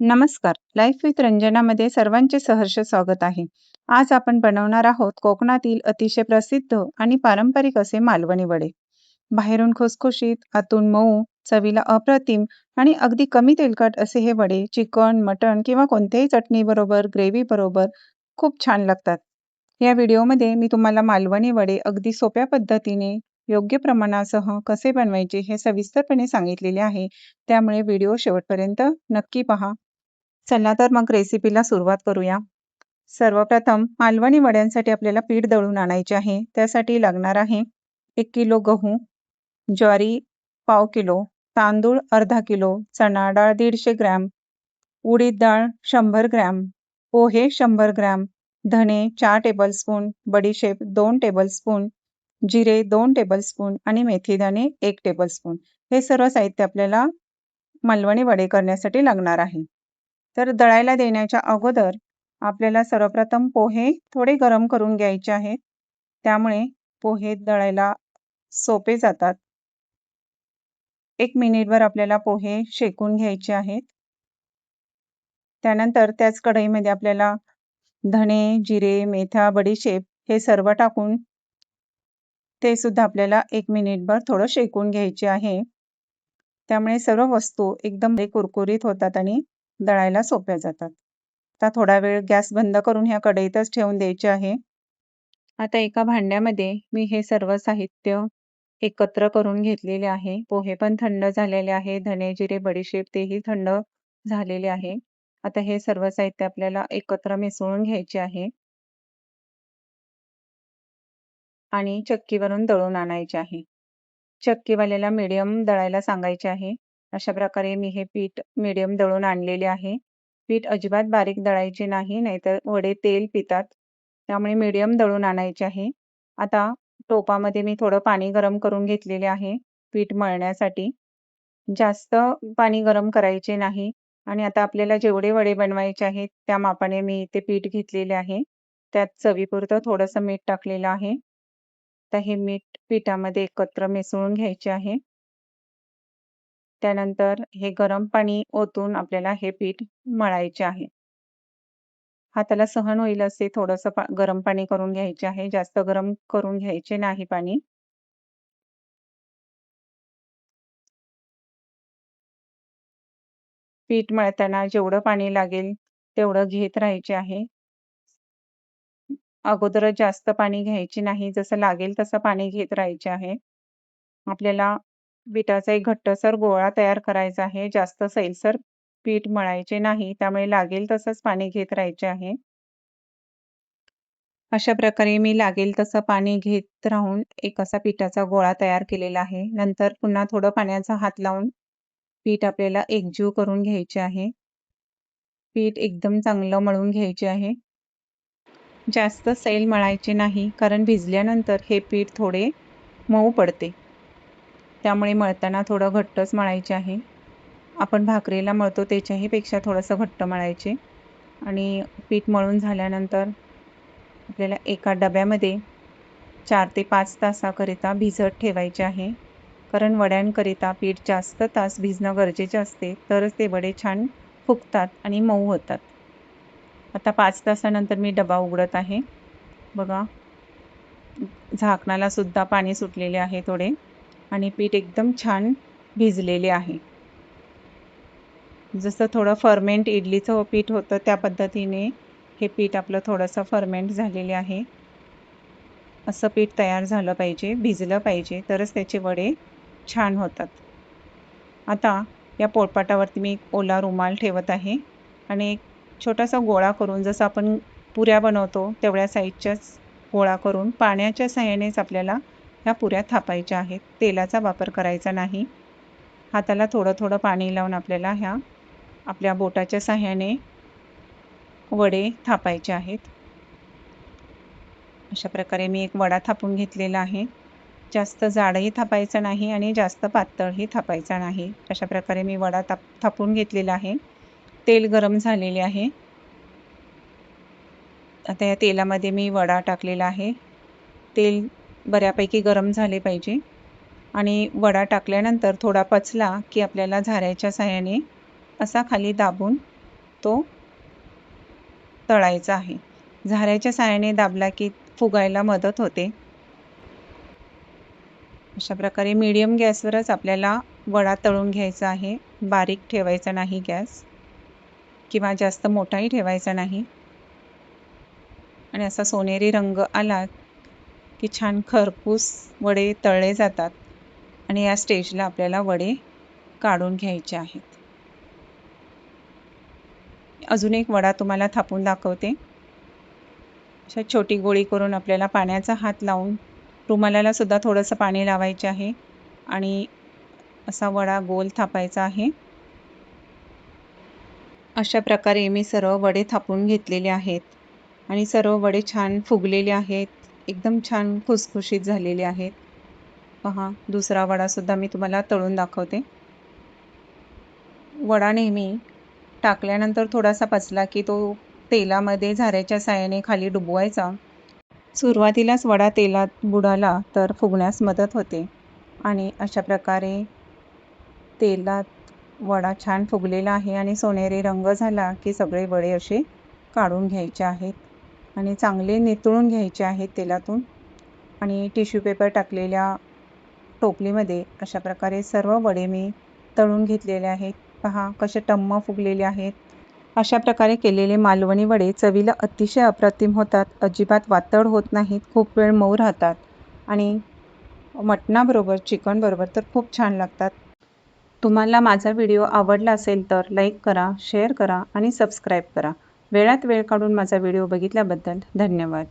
नमस्कार. Life with रंजनामध्ये सर्वांचे सहर्ष स्वागत आहे. आज आपण बनवणार आहोत कोकणातील अतिशय प्रसिद्ध आणि पारंपरिक असे मालवणी वडे. बाहेरून खुसखुशीत, आतून मऊ, चवीला अप्रतिम आणि अगदी कमी तेलकट असे हे वडे चिकन, मटण किंवा कोणत्याही चटणीबरोबर, ग्रेव्हीबरोबर खूप छान लागतात. या व्हिडिओमध्ये मी तुम्हाला मालवणी वडे अगदी सोप्या पद्धतीने, योग्य प्रमाणासह कसे बनवायचे हे सविस्तरपणे सांगितलेले आहे. त्यामुळे व्हिडिओ शेवटपर्यंत नक्की पहा. चला तर मग रेसिपीला सुरुवात करूया. सर्वप्रथम मालवणी वड्यांसाठी आपल्याला पीठ दळून आणायचे आहे. त्यासाठी लागणार आहे 1 किलो गहू, ज्वारी पाव किलो, तांदूळ अर्धा किलो, चणा डाळ 150 ग्रॅम, उडीद डाळ 100 ग्रॅम, पोहे 100 ग्रॅम, धने 4 टेबलस्पून, बडीशेप 2 टेबलस्पून, जिरे 2 टेबलस्पून आणि मेथीदाणे 1 टेबलस्पून. हे सर्व साहित्य आपल्याला मालवणी वडे करण्यासाठी लागणार आहे. तर दळायला देण्याच्या अगोदर आपल्याला सर्वप्रथम पोहे थोडे गरम करून घ्यायचे आहेत. त्यामुळे पोहे दळायला सोपे जातात. 1 मिनिटभर आपल्याला पोहे शेकून घ्यायचे आहेत. त्यानंतर त्याच कढईमध्ये आपल्याला धणे, जिरे, मेथ्या, बडीशेप हे सर्व टाकून ते सुद्धा आपल्याला 1 मिनिटभर थोडं शेकून घ्यायचे आहे. त्यामुळे सर्व वस्तू एकदम कुरकुरीत होतात आणि दळायला सोप्या जातात. आता थोडा वेळ गॅस बंद करून ह्या कढईतच ठेवून द्यायचे आहे. आता एका भांड्यामध्ये मी हे सर्व साहित्य एकत्र करून घेतलेले आहे. पोहे पण थंड झालेले आहे, धणे, जिरे, बडीशेप तेही थंड झालेले आहे. आता हे सर्व साहित्य आपल्याला एकत्र मिसळून घ्यायचे आहे आणि चक्कीवरून दळून आणायचे आहे. चक्कीवाल्याला मीडियम दळायला सांगायचे आहे. अशा प्रकारे मी हे पीठ मीडियम दळून आणलेले आहे. पीठ अजिबात बारीक दळायचे नाही, नाहीतर वडे तेल पितात. त्यामुळे मीडियम दळून आणायचे आहे. आता टोपामध्ये मी थोडं पाणी गरम करून घेतलेले आहे पीठ मळण्यासाठी. जास्त पाणी गरम करायचे नाही आणि आता आपल्याला जेवढे वडे बनवायचे आहेत त्या मापाने मी ते पीठ घेतलेले आहे. त्यात चवीपुरतं थोडंसं मीठ टाकलेलं आहे. आता हे मीठ पिठामध्ये एकत्र मिसळून घ्यायचे आहे. त्यानंतर हे गरम पाणी ओतून आपल्याला हे पीठ मळायचे आहे. हाताला सहन होईल असे थोडंसं गरम पाणी करून घ्यायचे आहे. जास्त गरम करून घ्यायचे नाही पाणी. पीठ मळताना जेवढं पाणी लागेल तेवढं घेत राहायचे आहे. अगोदरच जास्त पाणी घ्यायचे नाही, जसं लागेल तसं पाणी घेत राहायचे आहे. आपल्याला पिठाचा एक घट्टसर गोळा तयार करायचा आहे. जास्त सैलसर पीठ मळायचे नाही, त्यामुळे लागेल तसंच पाणी घेत राहायचे आहे. अशा प्रकारे मी लागेल तसं पाणी घेत राहून एक असा पिठाचा गोळा तयार केलेला आहे. नंतर पुन्हा थोडं पाण्याचा हात लावून पीठ आपल्याला एकजीव करून घ्यायचे आहे. पीठ एकदम चांगलं मळून घ्यायचे आहे. जास्त सैल मळायचे नाही, कारण भिजल्यानंतर हे पीठ थोडे मऊ पडते. त्यामुळे मळताना थोडं घट्टच मळायचे आहे. आपण भाकरीला मळतो त्याच्याही पेक्षा थोडंसं घट्ट मळायचे. आणि पीठ मळून झाल्यानंतर आपल्याला एका डब्यामध्ये 4 ते 5 तासाकरिता भिजत ठेवायचे आहे. कारण वड्यांकरिता पीठ जास्त तास भिजणं गरजेचे असते, तरच ते वडे छान फुगतात आणि मऊ होतात. आता 5 तासानंतर मी डबा उघडत आहे. बघा, झाकणाला सुद्धा पाणी सुटलेले आहे थोडे आणि पीठ एकदम छान भिजलेले आहे. जसं थोडं फर्मेंट इडलीचं पीठ होतं त्या पद्धतीने हे पीठ आपलं थोडंसं फर्मेंट झालेले आहे. असं पीठ तयार झालं पाहिजे, भिजलं पाहिजे, तरच त्याचे वडे छान होतात. आता या पोळपाटावरती मी एक ओला रुमाल ठेवत आहे आणि एक छोटासा गोळा करून, जसं आपण पुऱ्या बनवतो तेवढ्या साईजच्याच गोळा करून पाण्याच्या साहाय्यानेच आपल्याला ह्या पुऱ्या थापायच्या आहेत. तेलाचा वापर करायचा नाही. हाताला थोडं थोडं पाणी लावून आपल्याला ह्या आपल्या बोटाच्या साहाय्याने वडे थापायचे आहेत. अशा प्रकारे मी एक वडा थापून घेतलेला आहे. जास्त जाडही थापायचा नाही आणि जास्त पातळही थापायचा नाही. अशा प्रकारे मी वडा थापून घेतलेला आहे. तेल गरम झालेले आहे. आता या तेलामध्ये मी वडा टाकलेला आहे. तेल बऱ्यापैकी गरम झाले पाहिजे आणि वडा टाकल्यानंतर थोडा पचला की आपल्याला झाऱ्याच्या साहाय्याने असा खाली दाबून तो तळायचा आहे. झाऱ्याच्या साहाय्याने दाबला की फुगायला मदत होते. अशा प्रकारे मीडियम गॅसवरच आपल्याला वडा तळून घ्यायचा आहे. बारीक ठेवायचा नाही गॅस किंवा जास्त मोठाही ठेवायचा नाही. आणि असा सोनेरी रंग आला की छान खरपूस वडे तळले जातात आणि या स्टेजला आपल्याला वडे काढून घ्यायचे आहेत. अजून एक वडा तुम्हाला थापून दाखवते. अशा छोटी गोळी करून आपल्याला पाण्याचा हात लावून रुमालाला सुद्धा थोडंसं पाणी लावायचे आहे आणि असा वडा गोल थापायचा आहे. अशा प्रकारे मी सर्व वडे थापून घेतलेले आहेत आणि सर्व वडे छान फुगलेले आहेत. एकदम छान खुसखुशीत झालेले आहेत. पहा, दुसरा वडा सुद्धा मी तुम्हाला तळून दाखवते. वडा नेहमी टाकल्यानंतर थोडासा पचला की तो तेलामध्ये झाऱ्याच्या साहाय्याने खाली डुबवायचा. सुरुवातीलाच वडा तेलात बुडाला तर फुगण्यास मदत होते आणि अशा प्रकारे तेलात वडा छान फुगलेला आहे आणि सोनेरी रंग झाला की सगळे वडे असे काढून घ्यायचे आहेत आणि चांगले नितळून घ्यायचे आहेत तेलातून. आणि टिश्यू पेपर टाकलेल्या टोपलीमध्ये अशा प्रकारे सर्व वडे मी तळून घेतलेले आहेत. पहा कसे टम्म फुगलेले आहेत. अशा प्रकारे केलेले मालवणी वडे चवीला अतिशय अप्रतिम होतात. अजिबात वातड होत नाहीत, खूप वेळ मऊ राहतात आणि मटणाबरोबर चिकनबरोबर तर खूप छान लागतात. तुम्हाला माझा व्हिडिओ आवडला असेल तर लाईक करा, शेअर करा आणि सबस्क्राईब करा. वेळात वेळ काढून माझा व्हिडिओ बघितल्याबद्दल धन्यवाद.